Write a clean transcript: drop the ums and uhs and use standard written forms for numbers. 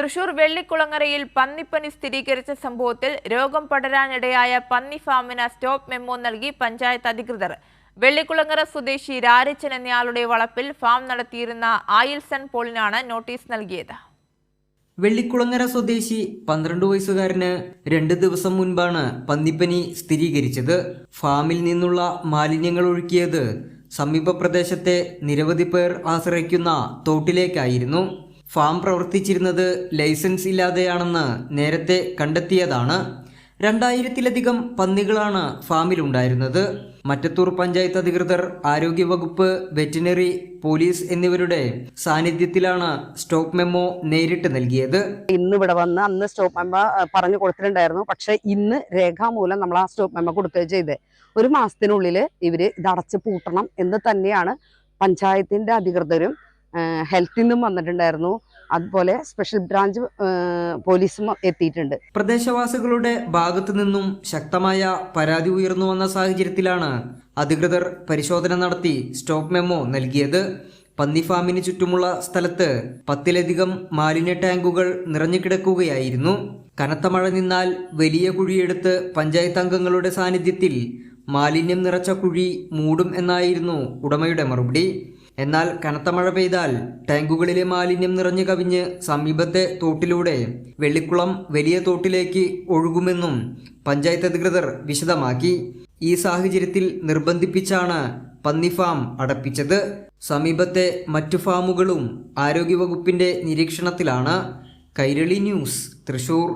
തൃശൂർ വെള്ളിക്കുളങ്ങരയിൽ പന്നിപ്പനി സ്ഥിരീകരിച്ച സംഭവത്തിൽ രോഗം പടരാനിടയായ പന്നി ഫാമിന് സ്റ്റോപ്പ് മെമ്മോ നൽകി പഞ്ചായത്ത് അധികൃതർ. വെള്ളിക്കുളങ്ങര സ്വദേശി രാരിച്ചൻ എന്നയാളുടെ വളപ്പിൽ ഫാം നടത്തിയിരുന്ന ആയിൽസൺ പോളിനാണ് നോട്ടീസ് നൽകിയത്. വെള്ളിക്കുളങ്ങര സ്വദേശി 12 വയസ്സുകാരന് 2 ദിവസം മുൻപാണ് പന്നിപ്പനി സ്ഥിരീകരിച്ചത്. ഫാമിൽ നിന്നുള്ള മാലിന്യങ്ങൾ ഒഴുക്കിയത് സമീപ പ്രദേശത്തെ നിരവധി പേർ ആശ്രയിക്കുന്ന തോട്ടിലേക്കായിരുന്നു. ഫാം പ്രവർത്തിച്ചിരുന്നത് ലൈസൻസ് ഇല്ലാതെയാണെന്ന് നേരത്തെ കണ്ടെത്തിയതാണ്. 2000-ലധികം പന്നികളാണ് ഫാമിലുണ്ടായിരുന്നത്. മറ്റത്തൂർ പഞ്ചായത്ത് അധികൃതർ, ആരോഗ്യവകുപ്പ്, വെറ്റിനറി, പോലീസ് എന്നിവരുടെ സാന്നിധ്യത്തിലാണ് സ്റ്റോപ്പ് മെമ്മോ നേരിട്ട് നൽകിയത്. ഇന്ന് ഇവിടെ വന്ന് അന്ന് സ്റ്റോപ്പ് മെമ്മോ പറഞ്ഞു കൊടുത്തിട്ടുണ്ടായിരുന്നു. പക്ഷെ ഇന്ന് രേഖാമൂലം നമ്മൾ ആ സ്റ്റോപ്പ് മെമ്മോ കൊടുക്കുകയും ചെയ്ത് 1 മാസത്തിനുള്ളിൽ ഇവര് ഇത് അടച്ച് പൂട്ടണം എന്ന് തന്നെയാണ് പഞ്ചായത്തിന്റെ അധികൃതരും ഹെൽത്തിൽ നിന്നും വന്നിട്ടുണ്ടായിരുന്നു. അതുപോലെ സ്പെഷ്യൽ ബ്രാഞ്ച് പോലീസും എത്തിയിട്ടുണ്ട്. പ്രദേശവാസികളുടെ ഭാഗത്തു നിന്നും ശക്തമായ പരാതി ഉയർന്നു വന്ന സാഹചര്യത്തിലാണ് അധികൃതർ പരിശോധന നടത്തി സ്റ്റോപ്പ് മെമ്മോ നൽകിയത്. പന്നി ഫാമിന് ചുറ്റുമുള്ള സ്ഥലത്ത് 10-ലധികം മാലിന്യ ടാങ്കുകൾ നിറഞ്ഞു കിടക്കുകയായിരുന്നു. കനത്ത മഴ നിന്നാൽ വലിയ കുഴിയെടുത്ത് പഞ്ചായത്ത് അംഗങ്ങളുടെ സാന്നിധ്യത്തിൽ മാലിന്യം നിറച്ച കുഴി മൂടും എന്നായിരുന്നു ഉടമയുടെ മറുപടി. എന്നാൽ കനത്ത മഴ പെയ്താൽ ടാങ്കുകളിലെ മാലിന്യം നിറഞ്ഞു കവിഞ്ഞ് സമീപത്തെ തോട്ടിലൂടെ വെള്ളിക്കുളം വലിയ തോട്ടിലേക്ക് ഒഴുകുമെന്നും പഞ്ചായത്ത് അധികൃതർ വിശദമാക്കി. ഈ സാഹചര്യത്തിൽ നിർബന്ധിപ്പിച്ചാണ് പന്നി ഫാം അടപ്പിച്ചത്. സമീപത്തെ മറ്റു ഫാമുകളും ആരോഗ്യവകുപ്പിന്റെ നിരീക്ഷണത്തിലാണ്. കൈരളി ന്യൂസ്, തൃശൂർ.